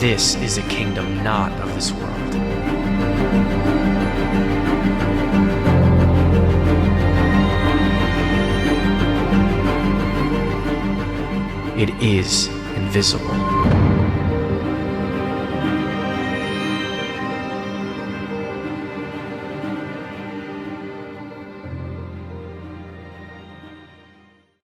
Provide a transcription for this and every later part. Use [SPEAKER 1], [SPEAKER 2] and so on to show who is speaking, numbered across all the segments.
[SPEAKER 1] This is a kingdom not of this world. It is invisible.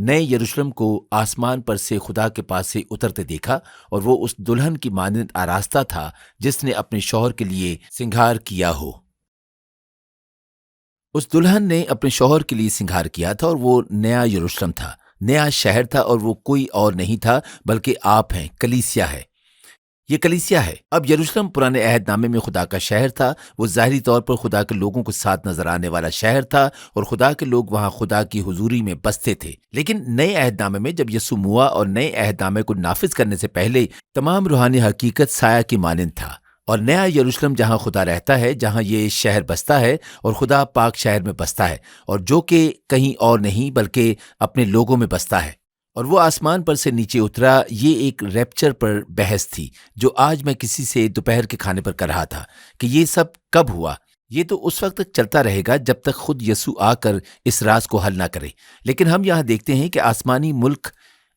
[SPEAKER 2] نئے یروشلم کو آسمان پر سے خدا کے پاس سے اترتے دیکھا، اور وہ اس دلہن کی مانند آراستہ تھا جس نے اپنے شوہر کے لیے سنگھار کیا ہو۔ اس دلہن نے اپنے شوہر کے لیے سنگھار کیا تھا، اور وہ نیا یروشلم تھا، نیا شہر تھا، اور وہ کوئی اور نہیں تھا بلکہ آپ ہیں، کلیسیا ہے۔ یہ کلیسیا ہے۔ اب یروشلم پرانے عہد نامے میں خدا کا شہر تھا، وہ ظاہری طور پر خدا کے لوگوں کے ساتھ نظر آنے والا شہر تھا، اور خدا کے لوگ وہاں خدا کی حضوری میں بستے تھے۔ لیکن نئے عہد نامے میں جب یسوع ہوا اور نئے عہد نامے کو نافذ کرنے سے پہلے تمام روحانی حقیقت سایہ کی مانند تھا، اور نیا یروشلم جہاں خدا رہتا ہے، جہاں یہ شہر بستا ہے، اور خدا پاک شہر میں بستا ہے، اور جو کہ کہیں اور نہیں بلکہ اپنے لوگوں میں بستا ہے، اور وہ آسمان پر سے نیچے اترا۔ یہ ایک ریپچر پر بحث تھی جو آج میں کسی سے دوپہر کے کھانے پر کر رہا تھا کہ یہ سب کب ہوا۔ یہ تو اس وقت تک چلتا رہے گا جب تک خود یسوع آ کر اس راز کو حل نہ کرے۔ لیکن ہم یہاں دیکھتے ہیں کہ آسمانی ملک،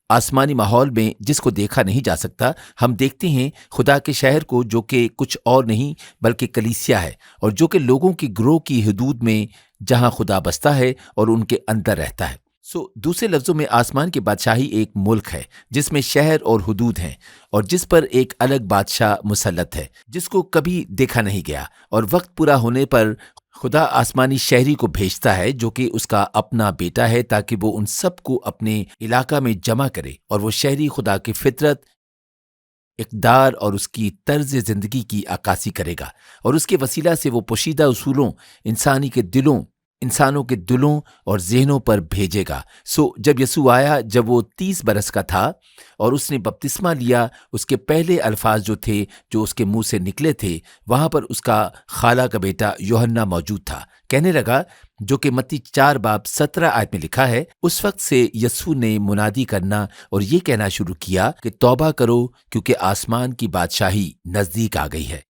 [SPEAKER 2] آسمانی ماحول میں جس کو دیکھا نہیں جا سکتا، ہم دیکھتے ہیں خدا کے شہر کو جو کہ کچھ اور نہیں بلکہ کلیسیا ہے، اور جو کہ لوگوں کی گروہ کی حدود میں جہاں خدا بستا ہے اور ان کے اندر رہتا ہے۔ دوسرے لفظوں میں آسمان کی بادشاہی ایک ملک ہے جس میں شہر اور حدود ہیں، اور جس پر ایک الگ بادشاہ مسلط ہے جس کو کبھی دیکھا نہیں گیا، اور وقت پورا ہونے پر خدا آسمانی شہری کو بھیجتا ہے جو کہ اس کا اپنا بیٹا ہے، تاکہ وہ ان سب کو اپنے علاقہ میں جمع کرے، اور وہ شہری خدا کی فطرت، اقدار اور اس کی طرز زندگی کی عکاسی کرے گا، اور اس کے وسیلہ سے وہ پوشیدہ اصولوں انسانوں کے دلوں اور ذہنوں پر بھیجے گا۔ جب یسوع آیا، جب وہ 30 برس کا تھا اور اس نے بپتسمہ لیا، اس کے پہلے الفاظ جو تھے جو اس کے منہ سے نکلے تھے، وہاں پر اس کا خالہ کا بیٹا یوحنا موجود تھا۔ کہنے لگا، جو کہ متی 4:17 آیت میں لکھا ہے، اس وقت سے یسوع نے منادی کرنا اور یہ کہنا شروع کیا کہ توبہ کرو کیونکہ آسمان کی بادشاہی نزدیک آ گئی ہے۔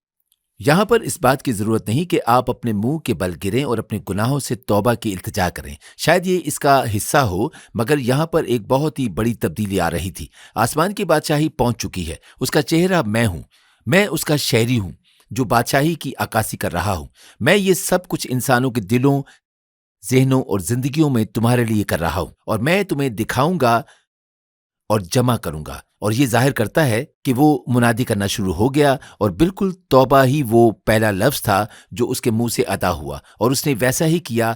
[SPEAKER 2] یہاں پر اس بات کی ضرورت نہیں کہ آپ اپنے منہ کے بل گریں اور اپنے گناہوں سے توبہ کی التجا کریں، شاید یہ اس کا حصہ ہو، مگر یہاں پر ایک بہت ہی بڑی تبدیلی آ رہی تھی۔ آسمان کی بادشاہی پہنچ چکی ہے، اس کا چہرہ میں ہوں، میں اس کا شہری ہوں جو بادشاہی کی عکاسی کر رہا ہوں۔ میں یہ سب کچھ انسانوں کے دلوں، ذہنوں اور زندگیوں میں تمہارے لیے کر رہا ہوں، اور میں تمہیں دکھاؤں گا اور جمع کروں گا۔ اور یہ ظاہر کرتا ہے کہ وہ منادی کرنا شروع ہو گیا، اور بالکل توبہ ہی وہ پہلا لفظ تھا جو اس کے منہ سے ادا ہوا، اور اس نے ویسا ہی کیا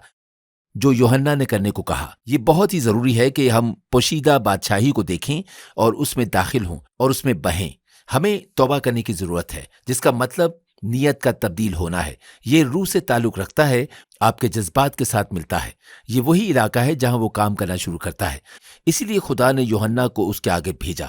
[SPEAKER 2] جو یوحنا نے کرنے کو کہا۔ یہ بہت ہی ضروری ہے کہ ہم پوشیدہ بادشاہی کو دیکھیں اور اس میں داخل ہوں اور اس میں بہیں۔ ہمیں توبہ کرنے کی ضرورت ہے، جس کا مطلب نیت کا تبدیل ہونا ہے۔ یہ روح سے تعلق رکھتا ہے، آپ کے جذبات کے ساتھ ملتا ہے۔ یہ وہی علاقہ ہے جہاں وہ کام کرنا شروع کرتا ہے۔ اسی لیے خدا نے یوحنا کو اس کے آگے بھیجا۔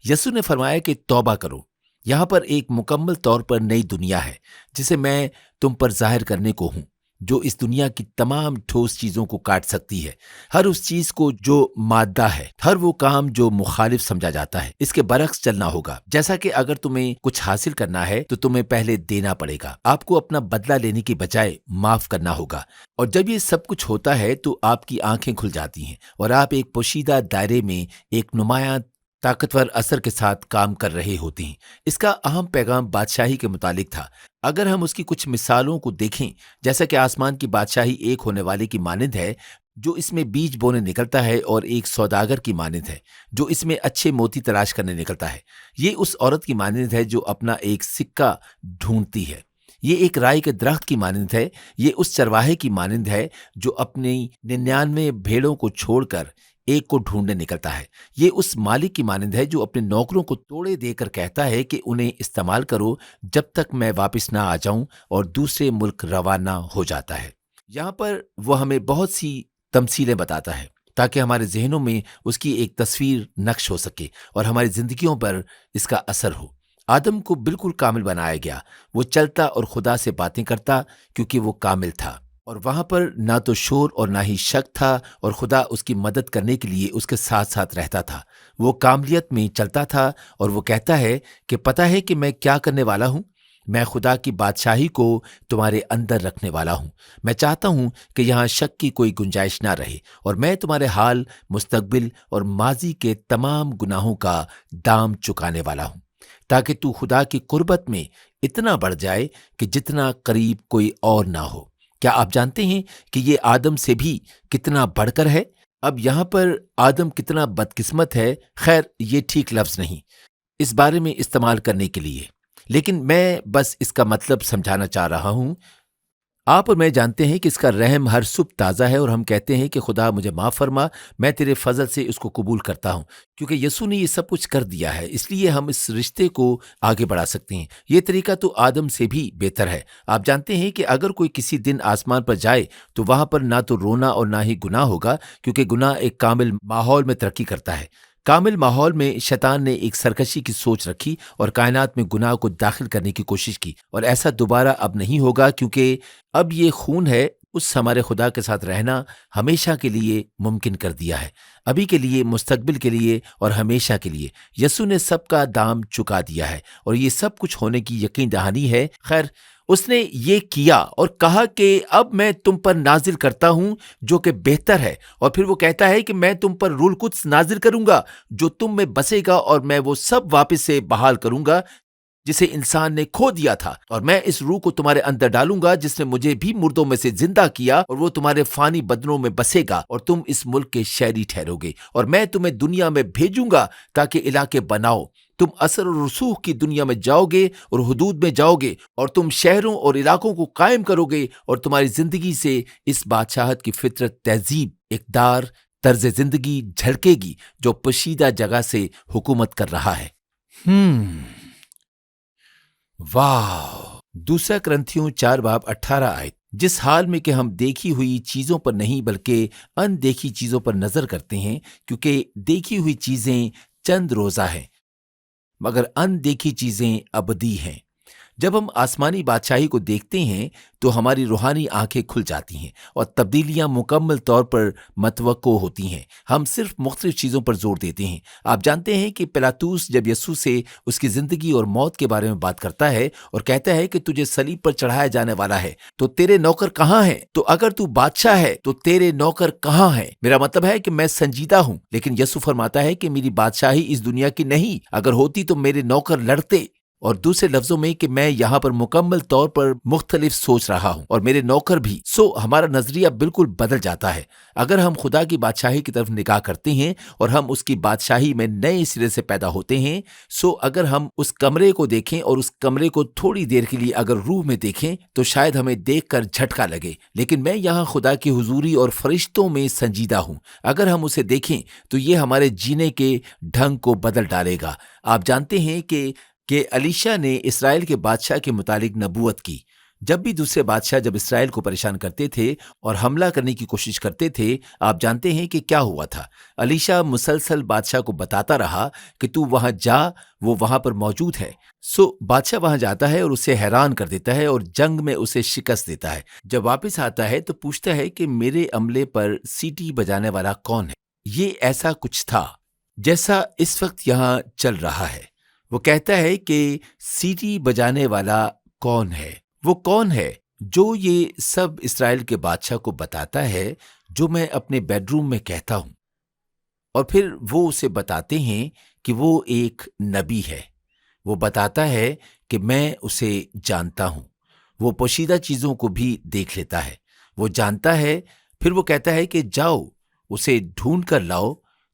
[SPEAKER 2] یسوع نے فرمایا کہ توبہ کرو۔ یہاں پر ایک مکمل طور پر نئی دنیا ہے جسے میں تم پر ظاہر کرنے کو ہوں، جو اس دنیا کی تمام ٹھوس چیزوں کو کاٹ سکتی ہے، ہر اس چیز کو جو مادہ ہے، ہر وہ کام جو مخالف سمجھا جاتا ہے۔ اس کے برعکس چلنا ہوگا، جیسا کہ اگر تمہیں کچھ حاصل کرنا ہے تو تمہیں پہلے دینا پڑے گا۔ آپ کو اپنا بدلہ لینے کی بجائے معاف کرنا ہوگا، اور جب یہ سب کچھ ہوتا ہے تو آپ کی آنکھیں کھل جاتی ہیں، اور آپ ایک پوشیدہ دائرے میں ایک نمایاں طاقتور اثر کے ساتھ کام کر رہے ہوتے ہیں۔ اس کا اہم پیغام بادشاہی کے متعلق تھا۔ اگر ہم اس کی کچھ مثالوں کو دیکھیں، جیسا کہ آسمان کی بادشاہی ایک ہونے والے کی مانند ہے جو اس میں بیج بونے نکلتا ہے، اور ایک سوداگر کی مانند ہے جو اس میں اچھے موتی تلاش کرنے نکلتا ہے۔ یہ اس عورت کی مانند ہے جو اپنا ایک سکہ ڈھونڈتی ہے۔ یہ ایک رائے کے درخت کی مانند ہے۔ یہ اس چرواہے کی مانند ہے جو اپنی 99 بھیڑوں کو چھوڑ کر ایک کو ڈھونڈنے نکلتا ہے۔ یہ اس مالک کی مانند ہے جو اپنے نوکروں کو توڑے دے کر کہتا ہے کہ انہیں استعمال کرو جب تک میں واپس نہ آ جاؤں، اور دوسرے ملک روانہ ہو جاتا ہے۔ یہاں پر وہ ہمیں بہت سی تمثیلیں بتاتا ہے تاکہ ہمارے ذہنوں میں اس کی ایک تصویر نقش ہو سکے اور ہماری زندگیوں پر اس کا اثر ہو۔ آدم کو بالکل کامل بنایا گیا، وہ چلتا اور خدا سے باتیں کرتا کیونکہ وہ کامل تھا، اور وہاں پر نہ تو شور اور نہ ہی شک تھا، اور خدا اس کی مدد کرنے کے لیے اس کے ساتھ ساتھ رہتا تھا۔ وہ کاملیت میں چلتا تھا، اور وہ کہتا ہے کہ پتہ ہے کہ میں کیا کرنے والا ہوں؟ میں خدا کی بادشاہی کو تمہارے اندر رکھنے والا ہوں۔ میں چاہتا ہوں کہ یہاں شک کی کوئی گنجائش نہ رہے، اور میں تمہارے حال، مستقبل اور ماضی کے تمام گناہوں کا دام چکانے والا ہوں، تاکہ تو خدا کی قربت میں اتنا بڑھ جائے کہ جتنا قریب کوئی اور نہ ہو۔ کیا آپ جانتے ہیں کہ یہ آدم سے بھی کتنا بڑھ کر ہے؟ اب یہاں پر آدم کتنا بدقسمت ہے، خیر یہ ٹھیک لفظ نہیں اس بارے میں استعمال کرنے کے لیے، لیکن میں بس اس کا مطلب سمجھانا چاہ رہا ہوں۔ آپ اور میں جانتے ہیں کہ اس کا رحم ہر صبح تازہ ہے، اور ہم کہتے ہیں کہ خدا مجھے معاف فرما، میں تیرے فضل سے اس کو قبول کرتا ہوں، کیونکہ یسوع نے یہ سب کچھ کر دیا ہے، اس لیے ہم اس رشتے کو آگے بڑھا سکتے ہیں۔ یہ طریقہ تو آدم سے بھی بہتر ہے۔ آپ جانتے ہیں کہ اگر کوئی کسی دن آسمان پر جائے تو وہاں پر نہ تو رونا اور نہ ہی گناہ ہوگا، کیونکہ گناہ ایک کامل ماحول میں ترقی کرتا ہے۔ کامل ماحول میں شیطان نے ایک سرکشی کی سوچ رکھی اور کائنات میں گناہ کو داخل کرنے کی کوشش کی، اور ایسا دوبارہ اب نہیں ہوگا، کیونکہ اب یہ خون ہے اس ہمارے خدا کے ساتھ رہنا ہمیشہ کے لیے ممکن کر دیا ہے، ابھی کے لیے، مستقبل کے لیے اور ہمیشہ کے لیے۔ یسوع نے سب کا دام چکا دیا ہے، اور یہ سب کچھ ہونے کی یقین دہانی ہے۔ خیر، اس نے یہ کیا اور کہا کہ اب میں تم پر نازل کرتا ہوں جو کہ بہتر ہے، اور پھر وہ کہتا ہے کہ میں تم پر روح القدس نازل کروں گا جو تم میں بسے گا، اور میں وہ سب واپس سے بحال کروں گا جسے انسان نے کھو دیا تھا، اور میں اس روح کو تمہارے اندر ڈالوں گا جس نے مجھے بھی مردوں میں سے زندہ کیا، اور وہ تمہارے فانی بدنوں میں بسے گا، اور تم اس ملک کے شہری ٹھہرو گے، اور میں تمہیں دنیا میں بھیجوں گا تاکہ علاقے بناؤ۔ تم اثر و رسوخ کی دنیا میں جاؤ گے اور حدود میں جاؤ گے، اور تم شہروں اور علاقوں کو قائم کرو گے، اور تمہاری زندگی سے اس بادشاہت کی فطرت، تہذیب، اقدار، طرز زندگی جھلکے گی جو پوشیدہ جگہ سے حکومت کر رہا ہے۔ واہ! دوسرا کرنتھیوں 4:18 آیت۔ جس حال میں کہ ہم دیکھی ہوئی چیزوں پر نہیں بلکہ ان دیکھی چیزوں پر نظر کرتے ہیں، کیونکہ دیکھی ہوئی چیزیں چند روزہ ہیں مگر ان دیکھی چیزیں ابدی ہیں۔ جب ہم آسمانی بادشاہی کو دیکھتے ہیں تو ہماری روحانی آنکھیں کھل جاتی ہیں اور تبدیلیاں مکمل طور پر متوقع ہوتی ہیں۔ ہم صرف مختلف چیزوں پر زور دیتے ہیں۔ آپ جانتے ہیں کہ پلاطوس جب یسوع سے اس کی زندگی اور موت کے بارے میں بات کرتا ہے اور کہتا ہے کہ تجھے صلیب پر چڑھایا جانے والا ہے تو تیرے نوکر کہاں ہیں؟ تو اگر تو بادشاہ ہے تو تیرے نوکر کہاں ہیں؟ میرا مطلب ہے کہ میں سنجیدہ ہوں، لیکن یسوع فرماتا ہے کہ میری بادشاہی اس دنیا کی نہیں، اگر ہوتی تو میرے نوکر لڑتے، اور دوسرے لفظوں میں کہ میں یہاں پر مکمل طور پر مختلف سوچ رہا ہوں اور میرے نوکر بھی۔ ہمارا نظریہ بالکل بدل جاتا ہے اگر ہم خدا کی بادشاہی کی طرف نگاہ کرتے ہیں اور ہم اس کی بادشاہی میں نئے سرے سے پیدا ہوتے ہیں۔ اگر ہم اس کمرے کو دیکھیں اور اس کمرے کو تھوڑی دیر کے لیے اگر روح میں دیکھیں تو شاید ہمیں دیکھ کر جھٹکا لگے، لیکن میں یہاں خدا کی حضوری اور فرشتوں میں سنجیدہ ہوں۔ اگر ہم اسے دیکھیں تو یہ ہمارے جینے کے ڈھنگ کو بدل ڈالے گا۔ آپ جانتے ہیں کہ الیشا نے اسرائیل کے بادشاہ کے متعلق نبوت کی۔ جب بھی دوسرے بادشاہ جب اسرائیل کو پریشان کرتے تھے اور حملہ کرنے کی کوشش کرتے تھے، آپ جانتے ہیں کہ کیا ہوا تھا۔ الیشا مسلسل بادشاہ کو بتاتا رہا کہ تو وہاں جا، وہ وہاں پر موجود ہے۔ بادشاہ وہاں جاتا ہے اور اسے حیران کر دیتا ہے اور جنگ میں اسے شکست دیتا ہے۔ جب واپس آتا ہے تو پوچھتا ہے کہ میرے عملے پر سیٹی بجانے والا کون ہے؟ یہ ایسا کچھ تھا جیسا اس وقت یہاں چل رہا ہے۔ وہ کہتا ہے کہ سیٹی بجانے والا کون ہے؟ وہ کون ہے جو یہ سب اسرائیل کے بادشاہ کو بتاتا ہے جو میں اپنے بیڈ روم میں کہتا ہوں؟ اور پھر وہ اسے بتاتے ہیں کہ وہ ایک نبی ہے۔ وہ بتاتا ہے کہ میں اسے جانتا ہوں۔ وہ پوشیدہ چیزوں کو بھی دیکھ لیتا ہے، وہ جانتا ہے۔ پھر وہ کہتا ہے کہ جاؤ اسے ڈھونڈ کر لاؤ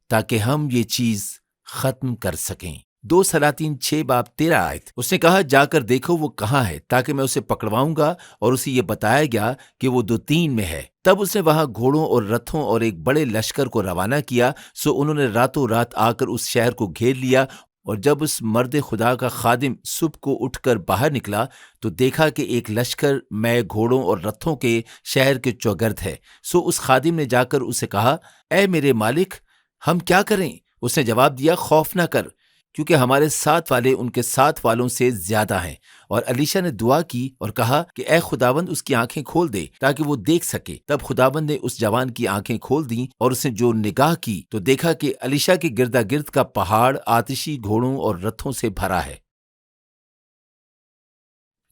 [SPEAKER 2] تاکہ ہم یہ چیز ختم کر سکیں۔ 2 سلاطین 6:13 آیت۔ اس نے کہا جا کر دیکھو وہ کہاں ہے تاکہ میں اسے پکڑواؤں گا، اور اسے یہ بتایا گیا کہ وہ 2-3 میں ہے۔ تب اس نے وہاں گھوڑوں اور رتھوں اور ایک بڑے لشکر کو روانہ کیا۔ انہوں نے راتوں رات آ کر اس شہر کو گھیر لیا، اور جب اس مرد خدا کا خادم صبح کو اٹھ کر باہر نکلا تو دیکھا کہ ایک لشکر میں گھوڑوں اور رتھوں کے شہر کے چوگرد ہے۔ اس خادم نے جا کر اسے کہا اے میرے مالک، ہم کیا کریں؟ اس نے جواب دیا خوف نہ کر، کیونکہ ہمارے 7 والے ان کے 7 والوں سے زیادہ ہیں۔ اور الیشا نے دعا کی اور کہا کہ اے خداوند اس کی آنکھیں کھول دے تاکہ وہ دیکھ سکے۔ تب خداوند نے اس جوان کی آنکھیں کھول دیں، اور اس نے جو نگاہ کی تو دیکھا کہ الیشا کے گردا گرد کا پہاڑ آتشی گھوڑوں اور رتھوں سے بھرا ہے۔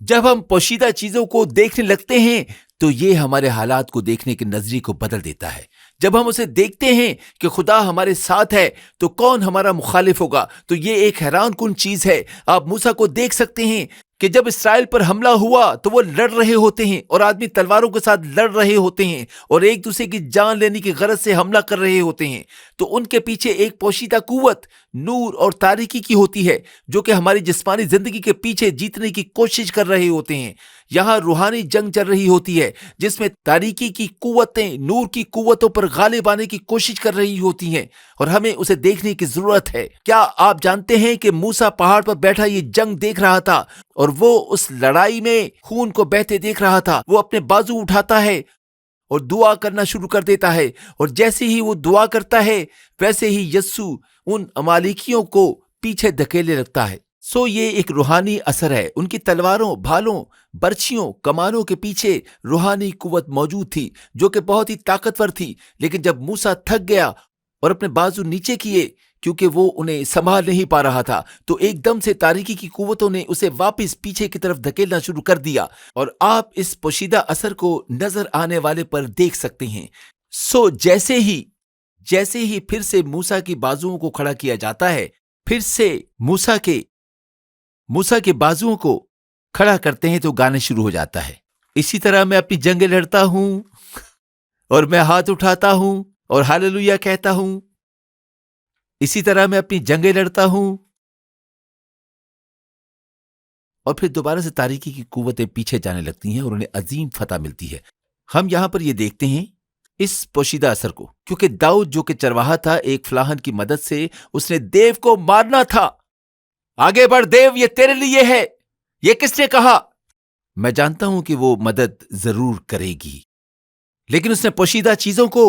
[SPEAKER 2] جب ہم پوشیدہ چیزوں کو دیکھنے لگتے ہیں تو یہ ہمارے حالات کو دیکھنے کے نظریے کو بدل دیتا ہے۔ جب ہم اسے دیکھتے ہیں کہ خدا ہمارے ساتھ ہے تو کون ہمارا مخالف ہوگا؟ تو یہ ایک حیران کن چیز ہے۔ آپ موسیٰ کو دیکھ سکتے ہیں کہ جب اسرائیل پر حملہ ہوا تو وہ لڑ رہے ہوتے ہیں اور آدمی تلواروں کے ساتھ لڑ رہے ہوتے ہیں اور ایک دوسرے کی جان لینے کی غرض سے حملہ کر رہے ہوتے ہیں، تو ان کے پیچھے ایک پوشیدہ قوت نور اور تاریکی کی ہوتی ہے جو کہ ہماری جسمانی زندگی کے پیچھے جیتنے کی کوشش کر رہے ہوتے ہیں۔ یہاں روحانی جنگ چل رہی ہوتی ہے جس میں تاریکی کی قوتیں نور کی قوتوں پر غالب آنے کی کوشش کر رہی ہوتی ہیں، اور ہمیں اسے دیکھنے کی ضرورت ہے۔ کیا آپ جانتے ہیں کہ موسیٰ پہاڑ پر بیٹھا یہ جنگ دیکھ رہا تھا اور وہ اس لڑائی میں خون کو بہتے دیکھ رہا تھا؟ وہ اپنے بازو اٹھاتا ہے اور دعا کرنا شروع کر دیتا ہے، اور جیسے ہی وہ دعا کرتا ہے ویسے ہی یسوع ان امالیکیوں کو پیچھے دھکیلنے لگتا ہے۔ یہ ایک روحانی اثر ہے۔ ان کی تلواروں، بھالوں، برچھیوں، کمانوں کے پیچھے روحانی قوت موجود تھی جو کہ بہت ہی طاقتور تھی، لیکن جب موسیٰ تھک گیا اور اپنے بازو نیچے کیے کیونکہ وہ انہیں سنبھال نہیں پا رہا تھا، تو ایک دم سے تاریکی کی قوتوں نے اسے واپس پیچھے کی طرف دھکیلنا شروع کر دیا، اور آپ اس پوشیدہ اثر کو نظر آنے والے پر دیکھ سکتے ہیں۔ جیسے ہی پھر سے موسیٰ کی بازوؤں کو کھڑا کیا جاتا ہے، پھر سے موسیٰ کے بازوؤں کو کھڑا کرتے ہیں تو گانا شروع ہو جاتا ہے۔ اسی طرح میں اپنی جنگیں لڑتا ہوں اور میں ہاتھ اٹھاتا ہوں اور ہاللویا کہتا ہوں۔ اسی طرح میں اپنی جنگیں لڑتا ہوں، اور پھر دوبارہ سے تاریکی کی قوتیں پیچھے جانے لگتی ہیں اور انہیں عظیم فتح ملتی ہے۔ ہم یہاں پر یہ دیکھتے ہیں اس پوشیدہ اثر کو، کیونکہ داؤد جو کہ چرواہا تھا، ایک فلاحن کی مدد سے اس نے دیو کو مارنا تھا۔ آگے بڑھ دیو، یہ تیرے لیے ہے، یہ کس نے کہا؟ میں جانتا ہوں کہ وہ مدد ضرور کرے گی، لیکن اس نے پوشیدہ چیزوں کو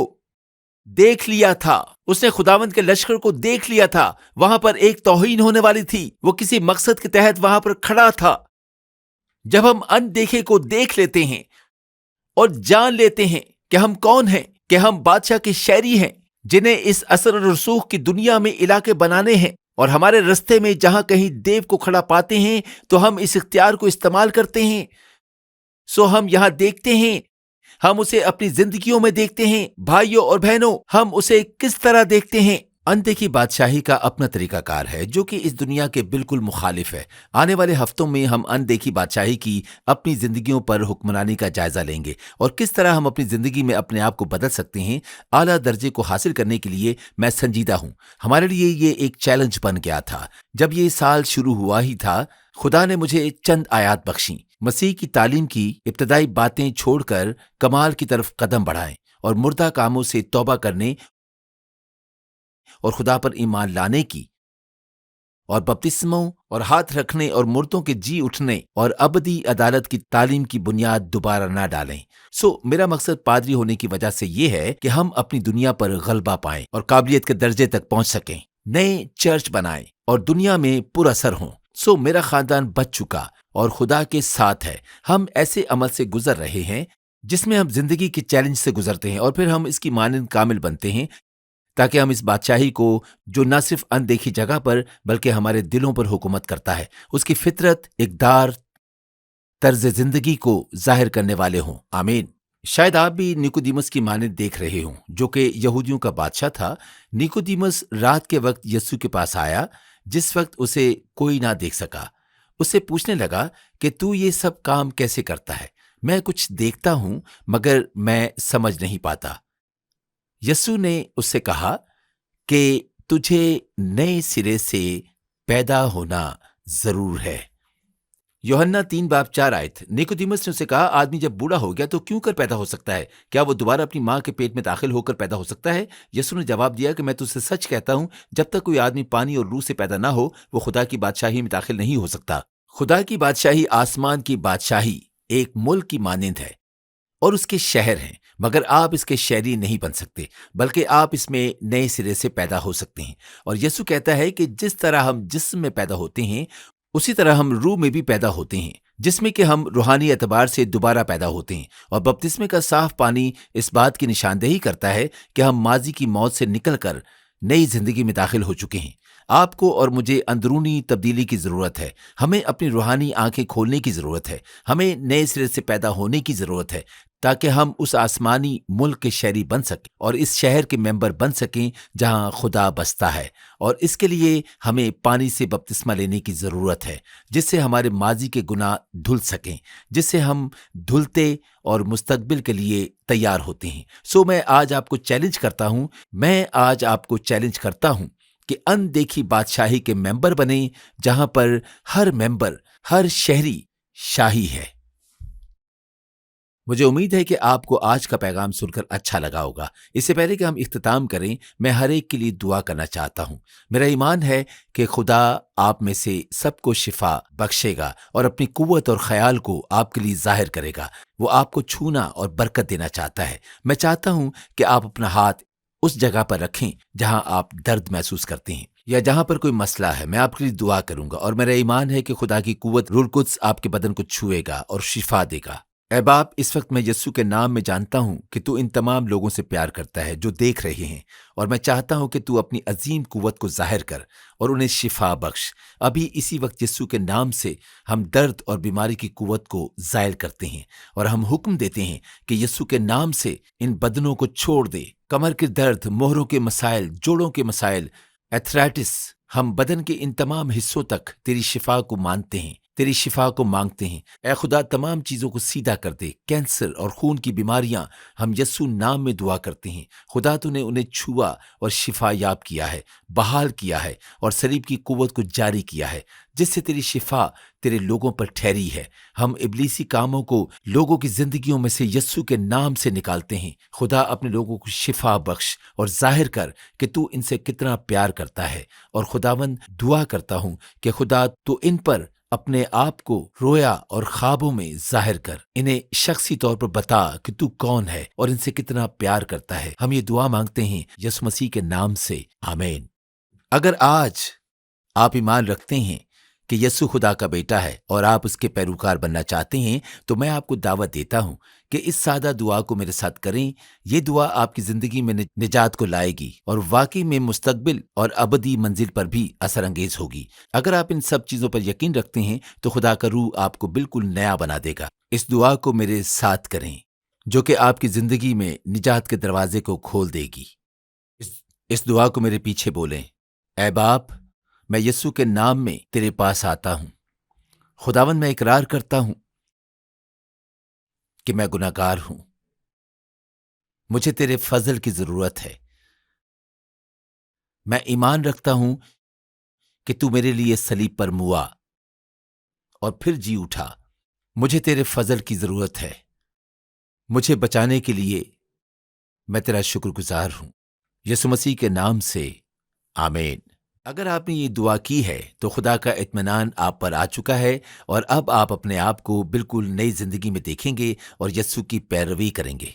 [SPEAKER 2] دیکھ لیا تھا، اس نے خداوند کے لشکر کو دیکھ لیا تھا۔ وہاں پر ایک توہین ہونے والی تھی، وہ کسی مقصد کے تحت وہاں پر کھڑا تھا۔ جب ہم اندیکھے کو دیکھ لیتے ہیں اور جان لیتے ہیں کہ ہم کون ہیں، کہ ہم بادشاہ کے شہری ہیں جنہیں اس اثر و رسوخ کی دنیا میں علاقے بنانے ہیں، اور ہمارے رستے میں جہاں کہیں دیو کو کھڑا پاتے ہیں تو ہم اس اختیار کو استعمال کرتے ہیں۔ ہم یہاں دیکھتے ہیں، ہم اسے اپنی زندگیوں میں دیکھتے ہیں۔ بھائیوں اور بہنوں، ہم اسے کس طرح دیکھتے ہیں؟ اندیکھی بادشاہی کا اپنا طریقہ کار ہے جو کہ اس دنیا کے بالکل مخالف ہے۔ آنے والے ہفتوں میں ہم اندیکھی بادشاہی کی اپنی زندگیوں پر حکمرانی کا جائزہ لیں گے، اور کس طرح ہم اپنی زندگی میں اپنے آپ کو بدل سکتے ہیں۔ اعلیٰ درجے کو حاصل کرنے کے لیے میں سنجیدہ ہوں۔ ہمارے لیے یہ ایک چیلنج بن گیا تھا۔ جب یہ سال شروع ہوا ہی تھا، خدا نے مجھے چند آیات بخشیں۔ مسیح کی تعلیم کی ابتدائی باتیں چھوڑ کر کمال کی طرف قدم بڑھائیں، اور مردہ کاموں سے توبہ کرنے اور خدا پر ایمان لانے کی، اور بپتسموں اور ہاتھ رکھنے اور مردوں کے جی اٹھنے اور ابدی عدالت کی تعلیم کی بنیاد دوبارہ نہ ڈالیں۔ میرا مقصد پادری ہونے کی وجہ سے یہ ہے کہ ہم اپنی دنیا پر غلبہ پائیں اور قابلیت کے درجے تک پہنچ سکیں، نئے چرچ بنائیں اور دنیا میں پر اثر ہوں۔ میرا خاندان بچ چکا اور خدا کے ساتھ ہے۔ ہم ایسے عمل سے گزر رہے ہیں جس میں ہم زندگی کے چیلنج سے گزرتے ہیں، اور پھر ہم اس کی مانند کامل بنتے ہیں تاکہ ہم اس بادشاہی کو جو نہ صرف اندیکھی جگہ پر بلکہ ہمارے دلوں پر حکومت کرتا ہے، اس کی فطرت، اقدار، طرز زندگی کو ظاہر کرنے والے ہوں۔ آمین۔ شاید آپ بھی نیکودیمس کی مانند دیکھ رہے ہوں جو کہ یہودیوں کا بادشاہ تھا۔ نیکودیمس رات کے وقت یسوع کے پاس آیا جس وقت اسے کوئی نہ دیکھ سکا۔ اس سے پوچھنے لگا کہ تو یہ سب کام کیسے کرتا ہے؟ میں کچھ دیکھتا ہوں مگر میں سمجھ نہیں پاتا۔ یسوع نے اس سے کہا کہ تجھے نئے سرے سے پیدا ہونا ضرور ہے۔ یوحنا 3:4 نیکودیمس نے اسے کہا، آدمی جب بوڑھا ہو گیا تو کیوں کر پیدا ہو سکتا ہے؟ کیا وہ دوبارہ اپنی ماں کے پیٹ میں داخل ہو کر پیدا ہو سکتا ہے؟ یسوع نے جواب دیا کہ میں تجھ سے سچ کہتا ہوں، جب تک کوئی آدمی پانی اور روح سے پیدا نہ ہو وہ خدا کی بادشاہی میں داخل نہیں ہو سکتا۔ خدا کی بادشاہی آسمان کی بادشاہی ایک ملک کی مانند ہے اور اس کے شہر ہیں، مگر آپ اس کے شہری نہیں بن سکتے بلکہ آپ اس میں نئے سرے سے پیدا ہو سکتے ہیں۔ اور یسوع کہتا ہے کہ جس طرح ہم جسم میں پیدا ہوتے ہیں اسی طرح ہم روح میں بھی پیدا ہوتے ہیں، جس میں کہ ہم روحانی اعتبار سے دوبارہ پیدا ہوتے ہیں۔ اور بپتسمے کا صاف پانی اس بات کی نشاندہی کرتا ہے کہ ہم ماضی کی موت سے نکل کر نئی زندگی میں داخل ہو چکے ہیں۔ آپ کو اور مجھے اندرونی تبدیلی کی ضرورت ہے. ہمیں اپنی روحانی آنکھیں کھولنے کی ضرورت ہے. ہمیں نئے سرے سے پیدا ہونے کی ضرورت ہے تاکہ ہم اس آسمانی ملک کے شہری بن سکیں اور اس شہر کے ممبر بن سکیں جہاں خدا بستا ہے. اور اس کے لیے ہمیں پانی سے بپتسمہ لینے کی ضرورت ہے جس سے ہمارے ماضی کے گناہ دھل سکیں، جس سے ہم دھلتے اور مستقبل کے لیے تیار ہوتے ہیں. میں آج آپ کو چیلنج کرتا ہوں کہ ان دیکھی بادشاہی کے ممبر بنیں جہاں پر ہر ممبر، ہر شہری شاہی ہے. مجھے امید ہے کہ آپ کو آج کا پیغام سن کر اچھا لگا ہوگا. اس سے پہلے کہ ہم اختتام کریں، میں ہر ایک کے لیے دعا کرنا چاہتا ہوں. میرا ایمان ہے کہ خدا آپ میں سے سب کو شفا بخشے گا اور اپنی قوت اور خیال کو آپ کے لیے ظاہر کرے گا. وہ آپ کو چھونا اور برکت دینا چاہتا ہے. میں چاہتا ہوں کہ آپ اپنا ہاتھ اس جگہ پر رکھیں جہاں آپ درد محسوس کرتے ہیں یا جہاں پر کوئی مسئلہ ہے. میں آپ کے لیے دعا کروں گا اور میرا ایمان ہے کہ خدا کی قوت روح القدس آپ کے بدن کو چھوئے گا اور شفا دے گا. اے باپ، اس وقت میں یسوع کے نام میں جانتا ہوں کہ تو ان تمام لوگوں سے پیار کرتا ہے جو دیکھ رہے ہیں، اور میں چاہتا ہوں کہ تو اپنی عظیم قوت کو ظاہر کر اور انہیں شفا بخش. ابھی اسی وقت یسوع کے نام سے ہم درد اور بیماری کی قوت کو زائل کرتے ہیں اور ہم حکم دیتے ہیں کہ یسوع کے نام سے ان بدنوں کو چھوڑ دے. کمر کے درد، مہروں کے مسائل، جوڑوں کے مسائل، ایتھرائٹس، ہم بدن کے ان تمام حصوں تک تیری شفا کو مانتے ہیں، تیری شفا کو مانگتے ہیں. اے خدا، تمام چیزوں کو سیدھا کر دے. کینسر اور خون کی بیماریاں ہم یسوع نام میں دعا کرتے ہیں. خدا تو نے انہیں چھوا اور شفا یاب کیا ہے، بحال کیا ہے اور صلیب کی قوت کو جاری کیا ہے جس سے تیری شفا تیرے لوگوں پر ٹھہری ہے. ہم ابلیسی کاموں کو لوگوں کی زندگیوں میں سے یسوع کے نام سے نکالتے ہیں. خدا، اپنے لوگوں کو شفا بخش اور ظاہر کر کہ تو ان سے کتنا پیار کرتا ہے. اور خداوند، دعا کرتا ہوں کہ خدا تو ان پر اپنے آپ کو رویا اور خوابوں میں ظاہر کر، انہیں شخصی طور پر بتا کہ تو کون ہے اور ان سے کتنا پیار کرتا ہے. ہم یہ دعا مانگتے ہیں یسوع مسیح کے نام سے، آمین. اگر آج آپ ایمان رکھتے ہیں کہ یسوع خدا کا بیٹا ہے اور آپ اس کے پیروکار بننا چاہتے ہیں تو میں آپ کو دعوت دیتا ہوں کہ اس سادہ دعا کو میرے ساتھ کریں. یہ دعا آپ کی زندگی میں نجات کو لائے گی اور واقعی میں مستقبل اور ابدی منزل پر بھی اثر انگیز ہوگی. اگر آپ ان سب چیزوں پر یقین رکھتے ہیں تو خدا کا روح آپ کو بالکل نیا بنا دے گا. اس دعا کو میرے ساتھ کریں جو کہ آپ کی زندگی میں نجات کے دروازے کو کھول دے گی. اس دعا کو میرے پیچھے بولیں. اے باپ، میں یسوع کے نام میں تیرے پاس آتا ہوں. خداوند، میں اقرار کرتا ہوں کہ میں گناہگار ہوں. مجھے تیرے فضل کی ضرورت ہے. میں ایمان رکھتا ہوں کہ تو میرے لیے صلیب پر موا اور پھر جی اٹھا. مجھے تیرے فضل کی ضرورت ہے. مجھے بچانے کے لیے میں تیرا شکر گزار ہوں. یسوع مسیح کے نام سے، آمین. اگر آپ نے یہ دعا کی ہے تو خدا کا اطمینان آپ پر آ چکا ہے اور اب آپ اپنے آپ کو بالکل نئی زندگی میں دیکھیں گے اور یسوع کی پیروی کریں گے.